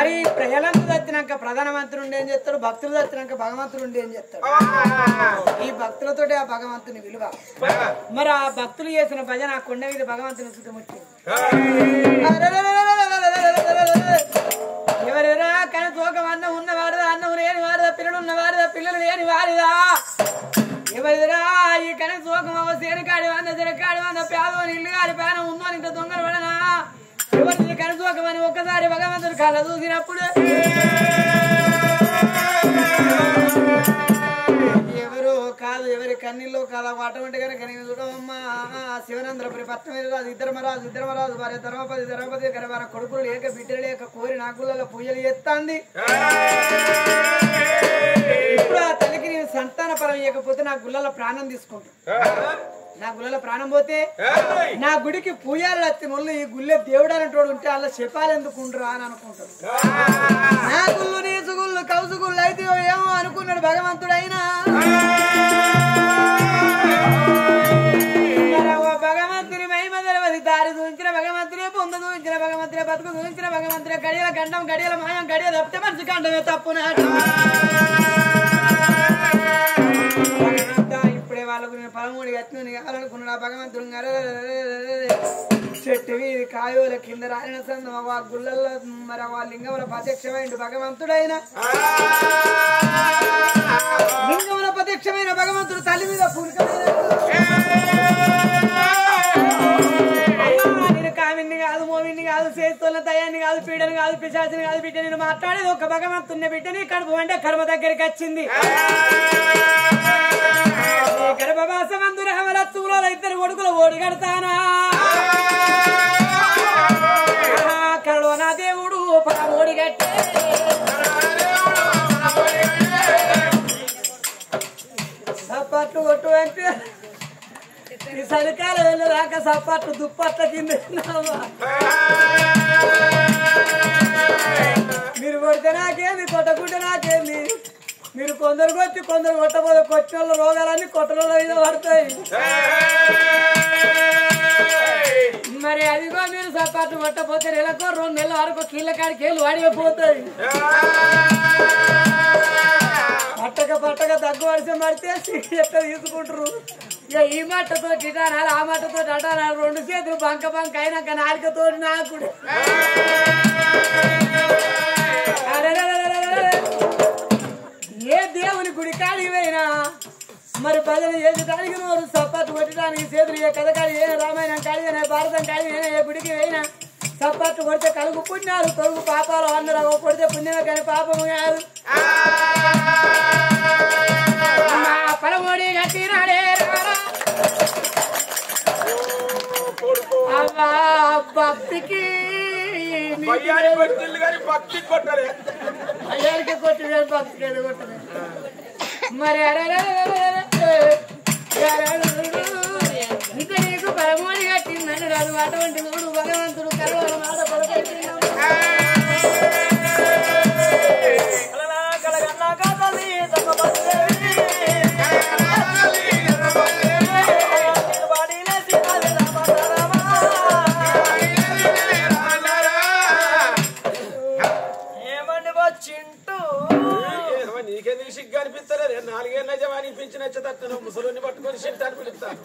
మరి ప్రజలంతా వచ్చినాక ప్రధానమంత్రి ఉండి ఏం చేస్తాడు, భక్తులు వచ్చినాక భగవంతుడు ఉండి ఏం చేస్తాడు. ఈ భక్తులతోటి ఆ భగవంతుని విలువ. మరి ఆ భక్తులు చేసిన భజన ఆ కొండ మీద భగవంతుని చుట్టుముట్టింది. ఎవరెవరా కానీ తోకం అన్నం ఉన్నవాడిదా, అన్నం లేని వాడిదా, పిల్లలు ఉన్నవాడిదా, పిల్లలు లేని వాడిదా, ఎవరిదిరా ఈ కనీ తోకం సేరికాడి వంద సిరకాడి వంద పేదోని ఇల్లు కాడి పేనం ఉందో ఇంత దొంగలు పడనా, ఎవరిది కనీ తోకం అని ఒక్కసారి భగవంతుడు కళ్ళ చూసినప్పుడు ఎవరు కాదు, ఎవరి కన్నీళ్ళు కాదు అటువంటి కనుక నేను చూడమ్మా. శివనంద్రపురి పట్టణ రాజు ఇద్దరమరాజు భార్య ధర్మపతి గర్భాన కొడుకులు లేక బిడ్డలు లేక కోరి నాగులలో పూజలు చేస్తాంది. ఇప్పుడు ఆ తల్లికి నేను సంతాన పరం ఇవ్వకపోతే నా గుళ్ళలో ప్రాణం తీసుకుంటా, నా గుళ్ళలో ప్రాణం పోతే నా గుడికి పూజారులు వచ్చిన వాళ్ళు ఈ గుళ్ళే దేవుడు అనేటోడు ఉంటే అలా చెప్పాలి ఎందుకుంటారా అని అనుకుంటారు. నా గుళ్ళు నీసు గుళ్ళు కౌసు గుళ్ళు అయితే ఏమో అనుకున్నాడు భగవంతుడు. అయినా భగవంతుని మహిమ తెలవది, దారి చూపించిన భగవంతుడే, పొంద చూపించిన భగవంతుడే, బతుకు చూపించిన భగవంతుడే, గడియల గండం గడియల మాయం గడియ తప్పితే మనిషి గండమే తప్పునాడు. ఇప్పుడే వాళ్ళకు నేను 13 ఎత్తుని కావాలనుకున్నాడు ఆ భగవంతుడు. చెట్టు వీధి కాయోల కింద రాలిన సందం ఆ గుళ్ళల్లో మరి ఆ లింగముల ప్రత్యక్షమైన భగవంతుడైన లింగముల ప్రత్యక్షమైన భగవంతుడు తల్లి మీద నేను కామిని కాదు, మోమిని కాదు, చేస్తున్న తయాన్ని కాదు, పీడని కాదు, పిశాచిని కాదు, బిడ్డ నేను మాట్లాడేది ఒక భగవంతున్న బిడ్డని కడుపు అంటే కర్మ దగ్గరికి వచ్చింది. గర్భవాసమందు రామలత్తులో ఇద్దరు కొడుకులు ఓడి కడతానా, కరలో నా దేవుడు ఓడి కట్టే సప్పట్లు కొట్టు అంటే ఈ చలికాలం వెళ్ళరాక సప్పట్లు దుప్పట్ల కింద మీరు కొడితే నాకేంది, కొట్టకుంటే నాకేంది, మీరు కొందరు కొట్టి కొందరు కొట్టబోదు, కొట్టిన వాళ్ళ రోగాలన్నీ కొట్టల మీద పడతాయి. మరి అదిగో మీరు సపాటు కొట్టపోతే నెలకో 2 నెలల వరకు కీళ్ళ కాడికి వెళ్ళి వాడిపోతాయి. పట్టక దగ్గు వడిసి మడితే ఎట్ట తీసుకుంటారు. ఇక ఈ మట్టతో టిటానాలు ఆ మట్టతో అటానాలు 2 చేతులు బంక అయినాక నాలుకతో నాకుడు. ఏ దేవుని గుడి కాడికి పోయినా మరి భజన చేసడానికి నోరు సప్పట్లు కొట్టడానికి చేతులు ఏ కథ కాడి ఏ రామాయణం కాడినా భారతం కాడినా ఏ గుడికి పోయినా సప్పట్లు కొడితే కలుగు పుణ్యాలు తొలుగు పాపాలు అందరూ కొడితే పుణ్యమే కానీ పాపము కాదు. పరమోడి కట్టినాడే భక్తికి అయ్యానికి కొట్టిన భక్తికి కొట్టలే మరి ఇంకా నీకు పరమోడి కట్టిందని రాదు. అటువంటి చూడు భగవంతుడు కలవల మాట పడకట్టిన నీకెందుకు సిగ్గు అనిపిస్తలేదు? 4 ఏళ్ళ జవాని పింఛన్ వచ్చేటట్టు ముసలిని పట్టుకొని షిట్ అని పిలుస్తాను.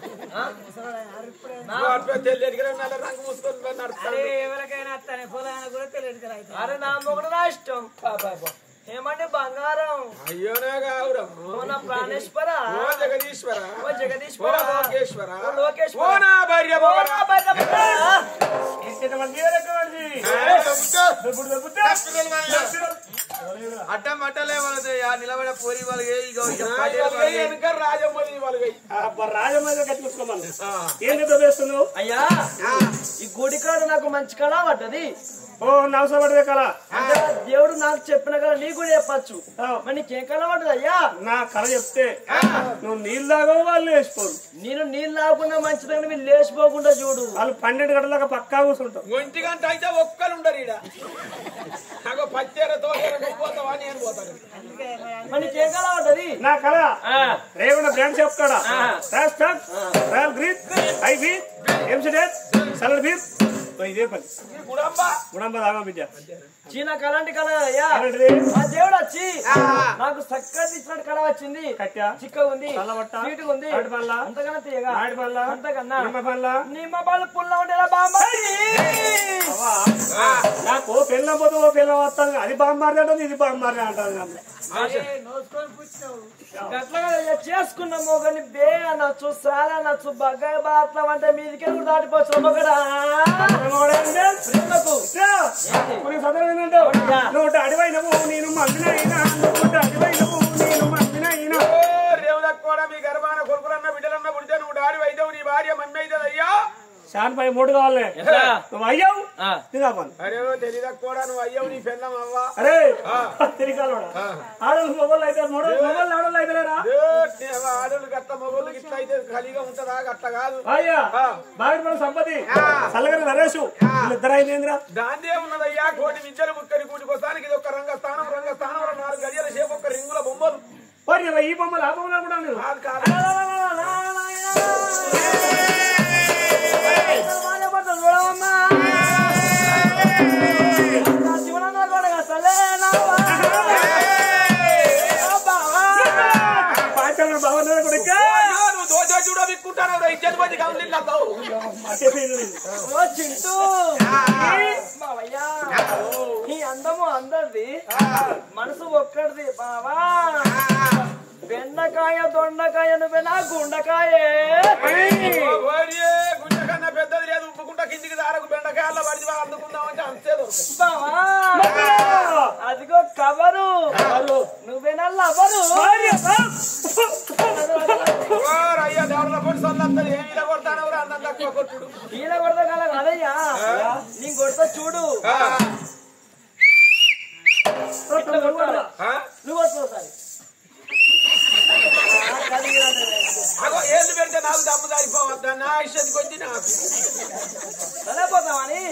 తెలియదు రంగు మూసుకొని నడుస్తాను. ఎవరికైనా కూడా తెలియదు. అరే నా మొగుడు నా ఇష్టం ఏమంటే బంగారం అయ్యోనా గావురం ప్రాణేశ్వర జగదీశ్వర జగదీశ్వర లోకేశ్వర లోకేశ్వర ఓనా భార్య అడ్డం అట్టలే వాళ్ళ నిలబడే పోరి వాళ్ళకి రాజమౌళి వాళ్ళకి రాజమౌళి కట్టుకోమని ఏం వేస్తున్నావు అయ్యా. ఈ గుడి కాడ నాకు మంచి కళ పడ్డది. ఓ నవసపడదే కళ అంటే దేవుడు నాకు చెప్పిన కళ నీకు కూడా చెప్పచ్చు. మరి నీకేం కళ పడ్డది అయ్యా? నా కళ చెప్తే నువ్వు నీళ్ళు తాగవు, వాళ్ళు లేచిపోరు. నేను నీళ్ళు తాగకుండా మంచిదని మీరు లేచిపోకుండా చూడు. వాళ్ళు 12 గంటలకు పక్కా కూర్చుంటారు. 1 గంట అయితే ఒక్కరు ఉండరు ఈడ. నాకు పచ్చేరతో పోతావా నేను పోతాను. మరి నీకేం కళ పడ్డది? నా కళ రేవణ బ్రాండ్ చెప్తాడా green I beat MC death salad beat ఇదే పని గుడంబ తాగా బిడ్డ చీనా కలాంటి కళ అయ్యా ఆ దేవుడు వచ్చి నాకు చక్కగా ఇచ్చినట్టు కళ వచ్చింది చిక్క ఉంది నీటుగా ఉంది అంతకన్నా తీయగా అంతకన్నా నిమ్మ పళ్ళు పుల్ల ఉండేలా బామ్మారి నాకు ఓ పిల్లం పోతే ఓ పిల్లం వస్తాను అది బామ్మారి అంటుంది ఇది బామ్మారి అంటాను గట్లగా చేసుకున్నాము కానీ బే అనొచ్చు సార్ అనొచ్చు బగ్గాయి బాట్లం అంటే మీదికే కూడా దాటిపోవచ్చు నువ్వు అడివైనవు నేను మందినైనా నువ్వు అడివైనవు నేను మందినైనా రేవులకు కూడా మీ గర్భాన కొడుకులన్న బిడ్డలన్న పుడితే నువ్వు డాడి వైద్యవు నీ భార్య మమ్మీ అవుతుంది అయ్యా శాన్ పై మూడు కావాలి నువ్వు అయ్యావు తినాపని అరే తెలియదు కూడా నువ్వు అయ్యావు నీ పెళ్ళం అవ్వా అరే తిరిగాడు ఆడలు మొగోళ్ళు అయితే మొగోళ్ళు ఆడలు అయితేరా ఆడలు గట్ట మొగోళ్ళు ఇట్లా అయితే ఖాళీగా ఉంటుందా గట్ట కాదు అయ్యా బాగా సంపతి చల్లగని నరేషు ఇద్దరు అయిందేంద్రా దాందే ఉన్నదయ్యా కోటి విద్యలు ముక్కడి కూటికొస్తానికి ఇది ఒక రంగస్థానం 4 గడియల సేపు ఒక రింగుల బొమ్మలు ఈ బొమ్మలు ఆ బొమ్మలు కూడా మీరు ఈ అందము అందరిది మనసు ఒక్కడిది బావా బెండకాయ దొండకాయ నువ్వే నా గుండకాయే గుండెకన్నా పెద్దది లేదు ఉప్పుకుంటా కిందికి దారకు బెండకాయల్లో పడితే అందుకుందామంటే అంతేదో బావా అదిగో కవరు నువ్వేనా లవరు అయ్యా దేవుళ్ళ పొడి సొల్లంతా ఏమిలా కొడతాను అందం తక్కువ కొట్టుడు ఈయన కొడతా కాలం అదయ్యా నీ కొడతా చూడు నువ్వు వస్తావు అగో ఏళ్ళు పెడితే నాకు దమ్ము దారిపోవద్దా నా ఇష్టం కొద్ది నాకు పోతామని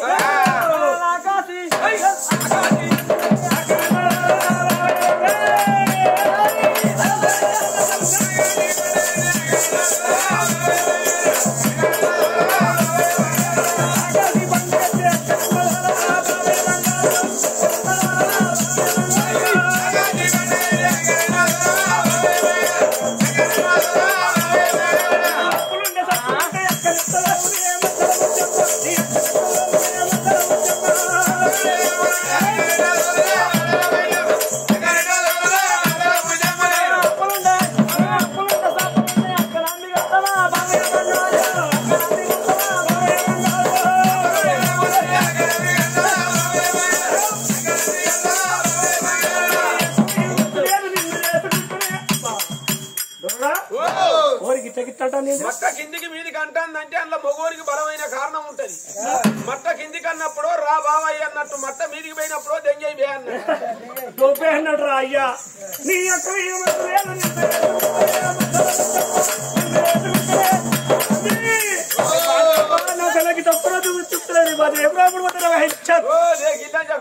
మట్ట కిందికి మీదికి అంటాందంటే అందులో మగోరికి బలమైన కారణం ఉంటది. మట్ట కిందికి అన్నప్పుడు రా బావయ్య అన్నట్టు, మట్ట మీదికి పోయినప్పుడు దెంగై బే అన్నట్టు అన్నట్టు రా అయ్యా నీ తప్పుడు చూపుతుంది మాది ఎప్పుడు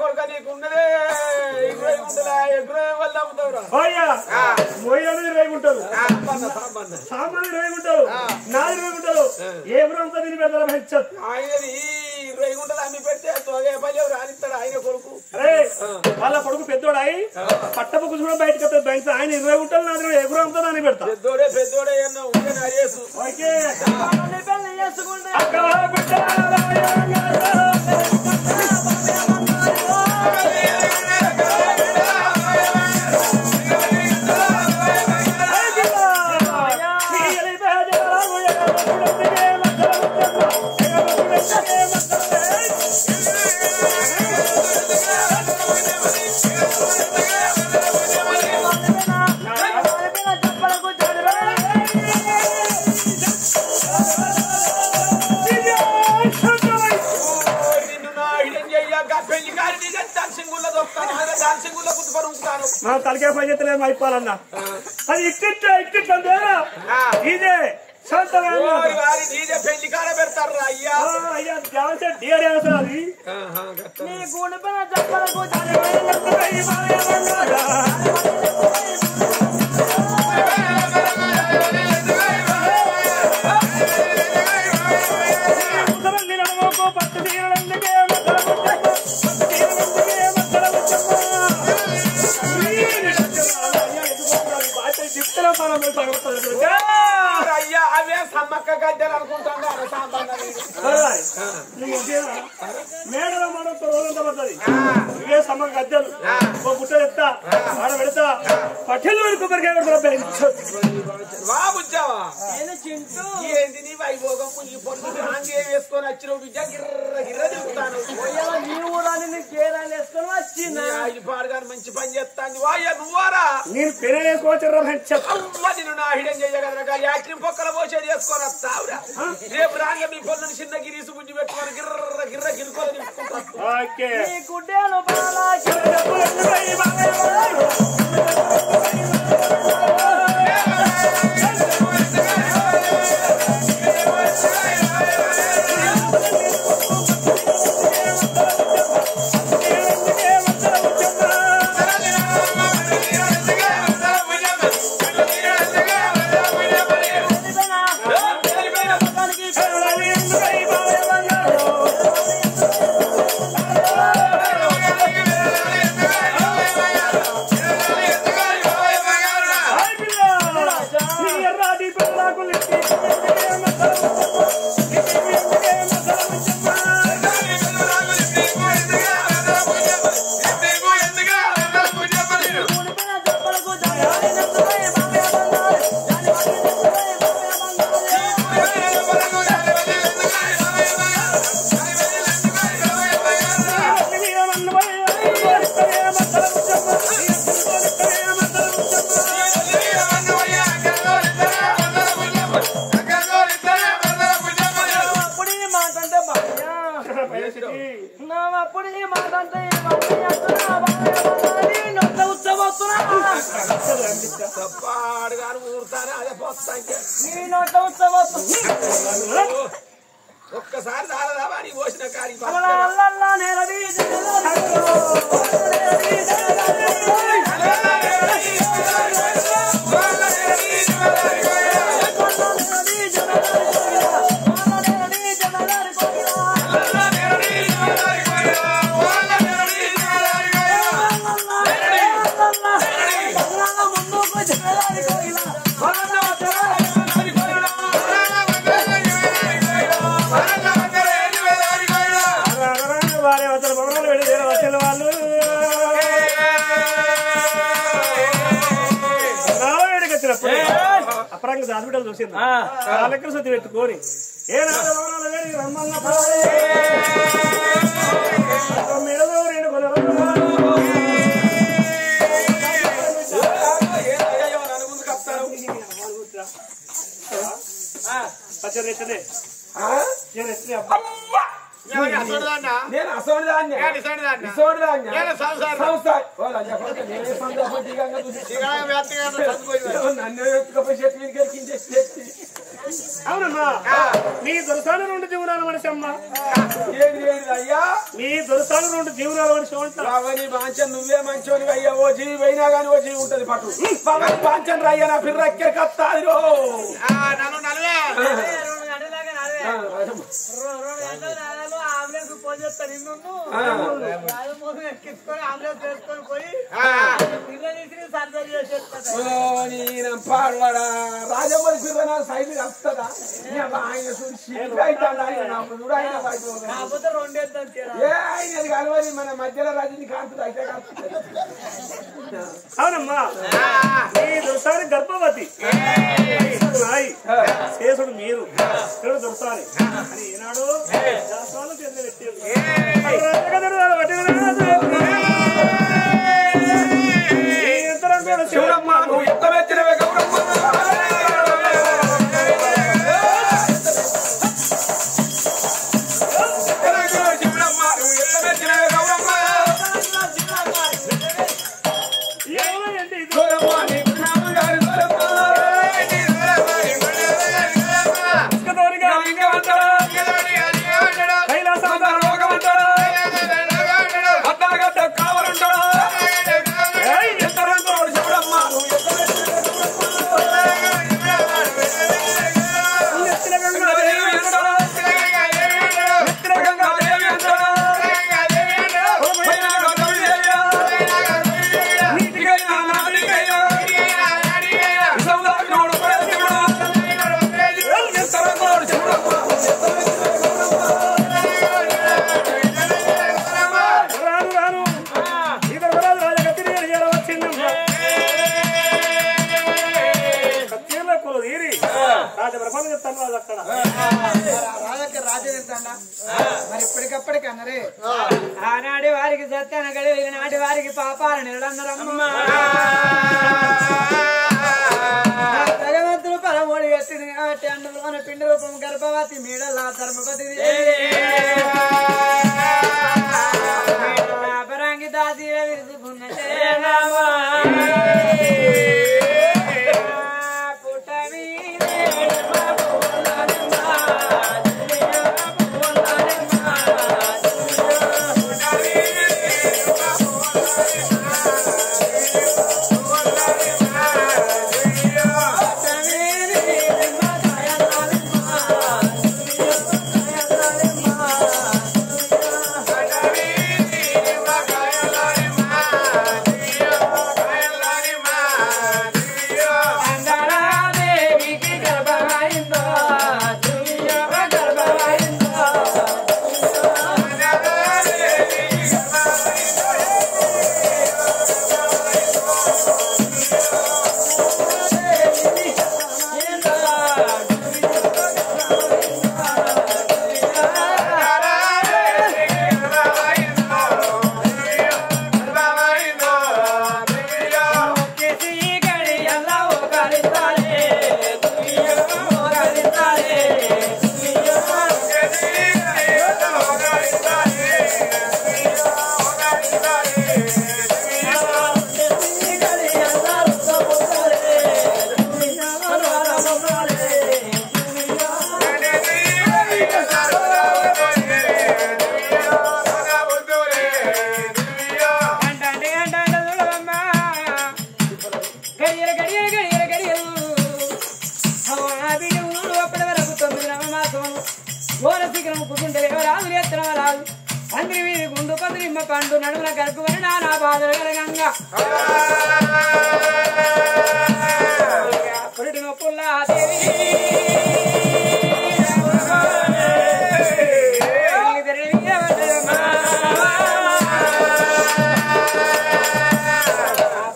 కొడుక నీకు ఉన్నదే రేగుంటారు సామాన్లు రేగుంటారు నాది రేగుంటారు ఏ బ్రహ్మ దీని పెడతారా హెచ్చత్ ఆయనది 20 గుంటలు అమ్మి పెడితే రానిస్తాడు ఆయన కొడుకు. అరే వాళ్ళ కొడుకు పెద్దోడాయి పట్టపు కూర్చుని బయటకు వస్తాడు బయట ఆయన 20 గుంటలు నాది ఏ బ్రహ్మతో దాన్ని పెడతా పెద్దోడే అన్న ఉంటే నా చేసు మనం తలకే పని చేస్తలేము అయిపోవాలన్నా అది ఇట్టిట్లా ఇదే పెళ్లి కాడ పెడతారు అయ్యా అయ్యా డ్యాన్స్ అది పట్టు తీయడం అయ్యా అవే సమ్మక్క గద్దెలు అనుకుంటాను మేడలో మనం రోజంతా పడుతుంది ఇవే సమ్మక్క గద్దెలు ఓ పుట్ట ఎత్తా ఆడ పెడతా పట్టెలు కొబ్బరికాయ బాబుచ్చావా ఏంది నీ వైభోగం ఈ పొద్దు వేసుకొని వచ్చిన బిడ్డ గిర్ర గిర్ర తిరుగుతాను నీ ఊరాన్ని నీ కేరాలు వేసుకొని వచ్చిందా పాడుగాని మంచి పని చేస్తాను వాయ్య నువ్వారా నేను పెరేసుకోవచ్చు నిన్ను నా హిడం చేయగలరా యాక్టింగ్ పొక్కల పోసేది చేసుకొని వస్తావురా రేపు రాగా మీ పొద్దున చిన్న గిరీసు గుంజి పెట్టుకొని గిర్ర గిర్ర గిరుకొని నీ గుడ్డేలు బాలా ఒక్కసారి దాదాపు అని పోసిన కాడి అపరంగా హాస్పిటల్ చూసింది లెక్కల శుద్ధి పెట్టుకొని నేను అసోడిదాన్ని నన్ను అవునమ్మా మీ దొరసాలు 2 జీవనాలు మనిషి అమ్మా అయ్యా మీ దొరసాలు 2 జీవనాలు మనిషి అవని బాంచన్ నువ్వే మంచోని అయ్యా ఓ జీవి అయినా కానీ ఓ జీవి ఉంటది పట్టు బాంచన్ రయ్యా నా పిర్రక్కే కత్తాది పాడవాడా రాజమౌళి పిర్ర సైడ్ వస్తుందా ఆయన ఆయన కలవాలి మన మధ్యలో రజనీకాంత్ అయితే అవునమ్మా దొరసారి గర్భవతి శేషుడు మీరు దొరసారి అని ఈనాడు శివరమ్మ నువ్వు ఎంత మెచ్చినవే గౌరమ్మ ఇంకా అన్నరే ఆనాడి వారికి సత్యాన గడి నాటి వారికి పాపాల నిలడన్నరమ్మా భగవంతుడు పరమోడి ఎత్తింది కాబట్టి అందులోన పిండి రూపం గర్భవతి మీడల్లా ధర్మపతి పరాంగి దాసి విరుచుకున్నదే పండు నడుముల కలుపుకొని నానా బాధలు కలగంగా పురిటి నొప్పుల్లా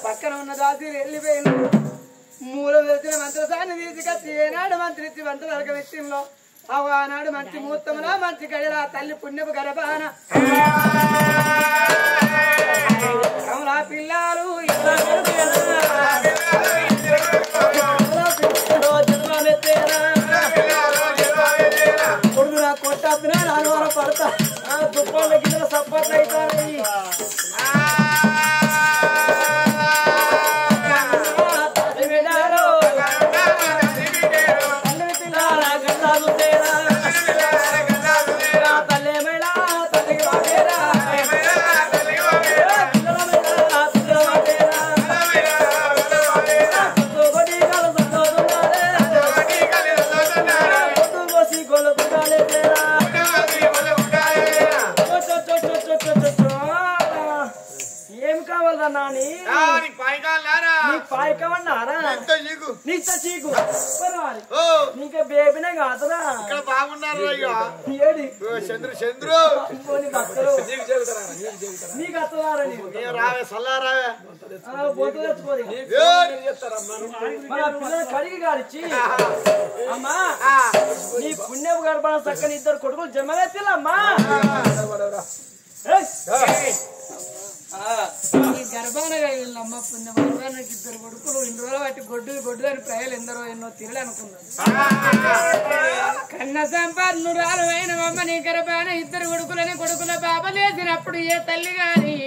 పక్కన ఉన్న దాసి వెళ్ళిపోయింది మూల వెళ్తున్న మంత్రసాన్ని తీసుకొచ్చి ఏనాడు మంత్రిచ్చి మంత్రాలకు వ్యక్తిలో ఆనాడు మంచి ముహూర్తంలో మంచి గడిలా తల్లి పుణ్యపు గర్భాన కమలా పిల్లలు కొడుకులా కొట్టద్దునా నాలుగు వారం పడతా దుప్పల గిన్నెల సప్పట్లు అవుతాయి నీకే బేబీనే కాదురా ఇక్కడ బాగున్నారు చంద్రు చంద్రు నీకు అత్తదారా రావే సల్లా రావే బొట్టు తెచ్చుకోదు మన పిల్లలు కడిగి కాడిచ్చి అమ్మా నీ పుణ్యపు గర్భాన చక్కని ఇద్దరు కొడుకులు జన్మలెత్తిల్లమ్మా ఈ గర్భాన వెళ్ళమ్మ పుణ్య గర్భానికి ఇద్దరు కొడుకులు ఇన్ని రోజులు వాటి గొడ్డు అని ప్రజలు ఎందరో ఎన్నో తిరలు అనుకున్నారు కన్న సంపన్నురాలు అయినవమ్మ నీ గర్భాన ఇద్దరు కొడుకుల బాబలేసినప్పుడు ఏ తల్లి గాని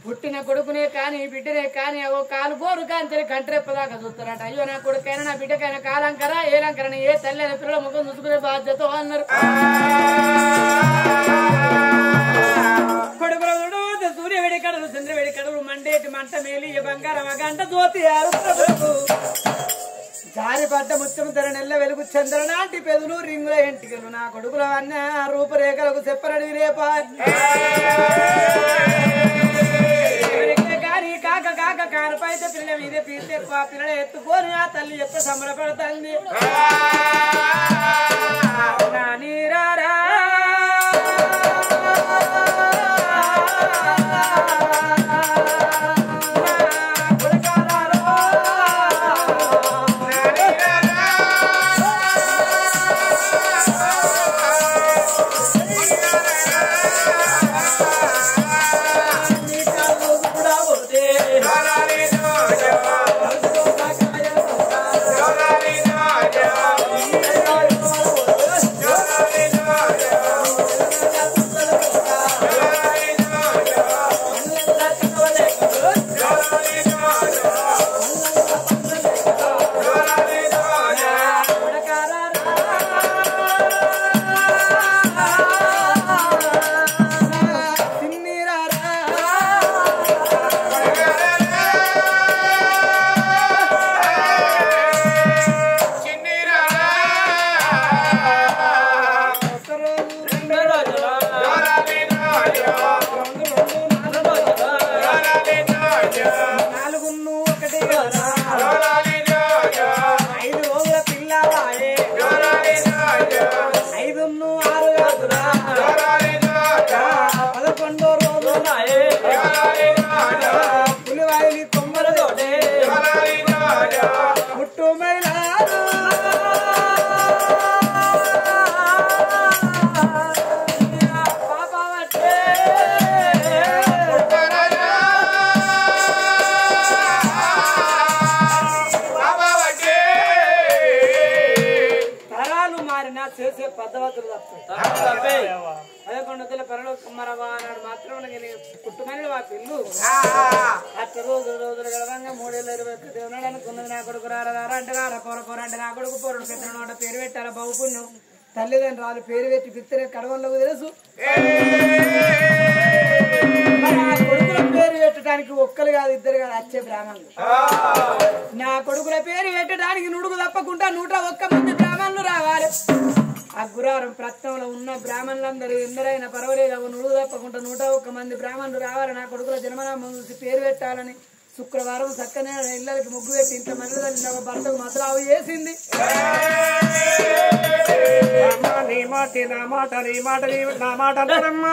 పుట్టిన కొడుకునే కాని బిడ్డనే కాని ఓ కాలు బోరు కాని కంట్రెప్పదాకా చూస్తారట అయ్యో నా కొడుకైనా నా బిడ్డకైనా కాలంకరా ఏలంకరని ఏ తల్లి అయినా పిల్లల ముఖం చూసుకునే బాధ్యత అన్నారు కొడుకులు సూర్య వేడి కడలు చంద్ర వేడి కడలు మండేటి మంట మేలి బంగారం గంట జ్యోతి జారి పడ్డ ముత్యము ధర నెల్ల వెలుగు చంద్ర నాటి పెదులు రింగుల ఎంటికలు నా కొడుకుల అన్న రూపురేఖలకు చెప్పరడి రేపా కాని కాక కాక కానపైతే పిల్లల మీదే పీతే పిల్లల ఎత్తుకొని ఆ తల్లి ఎత్త సంబరపడుతుంది నీరారా పులివాయిలి కొమ్మలతోటే పుట్టు మైలారు తరాలు మారినా చేసే పద్ధతులు తప్పాయి. పదకొండల పరలో కుమ్మరవ్వ అన్నాడు మాత్రం పుట్టుమని మా పిల్లు అట్ట రోజులు గడవంగా 321 ఉన్నాడు అనుకున్నది. నా కొడుకు రారా అంటే రారా పోర అంటే నా కొడుకు పోరుడు పెద్ద పేరు పెట్టారా బాబు పుణ్యం తల్లిదండ్రులు పేరు పెట్టి పిత్తరే కడవలకు తెలుసు. నా కొడుకుల పేరు పెట్టడానికి ఒక్కరు కాదు ఇద్దరు కాదు వచ్చే బ్రాహ్మణులు. నా కొడుకుల పేరు పెట్టడానికి నుడుగు తప్పకుండా 101 మంది బ్రాహ్మణులు రావాలి. ఆ గురారం ప్రత్నంలో ఉన్న బ్రాహ్మణులందరూ ఎందరైనా పర్వాలేదు నుడుగు తప్పకుండా 101 మంది బ్రాహ్మణులు రావాలి. నా కొడుకుల జన్మనామం చూసి పేరు పెట్టాలని శుక్రవారం చక్కనే ఇళ్ళకి ముగ్గు పెట్టి ఇంత మంది భర్తకు మసలావు చేసింది. నీ మాట అంటారమ్మా.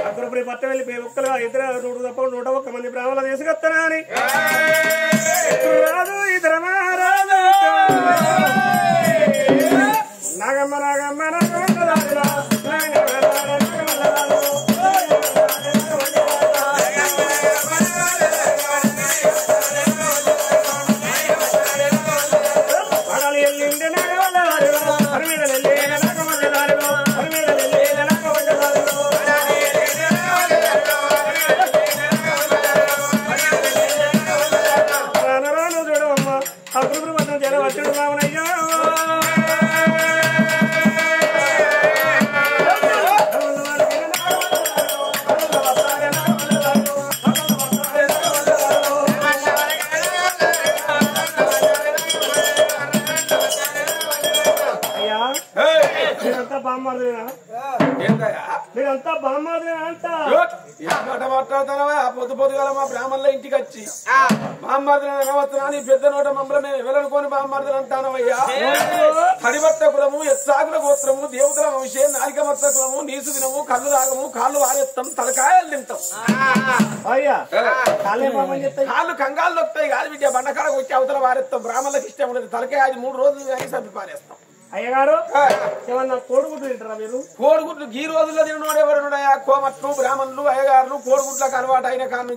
అక్కడ పట్ట వెళ్ళిపోయి ఒక్కరుగా ఇద్దరు 101 మంది బ్రాహ్మణులు తీసుకొస్తానా అని రాదు ఇద్దరు రాదు నాగమ్మ నాగమ్మ మీరంతా బామ్మాదినా అంట మాట మాట్లాడతానవా పొద్దు పొద్దుగాల మా బ్రాహ్మణుల ఇంటికి వచ్చి బామ్మార్దులు నీ పెద్ద నోట మమ్మల్ని మేము వెళ్ళనుకోని బామ్మార్దులు అంటానవయ్యా. హరిభట్ట కులము ఎత్సాకుల గోత్రము దేవతల వంశం నాలికమత్త కులము నీసు దినము కళ్ళు రాగము కాళ్ళు వారెత్తాం తలకాయలు తింటాం. అయ్యా కాళ్ళు కంగాళ్ళు వస్తాయి కాదు బిడ్డ బండకాడకు వచ్చి అవతల వారెత్తాం. బ్రాహ్మణులకు ఇష్టం ఉండదు తలకాయ అది 3 రోజులు కానీ సభ్య పారేస్తాం. అయ్యగారు ఏమన్నా కోడిగుడ్లు తింటారా మీరు? కోడిగుడ్లు ఈ రోజుల్లో తినోడు ఎవరున్నాయా? కోమట్లు బ్రాహ్మణులు అయ్యగారులు కోడిగుడ్లకు అలవాటు అయిన కారణం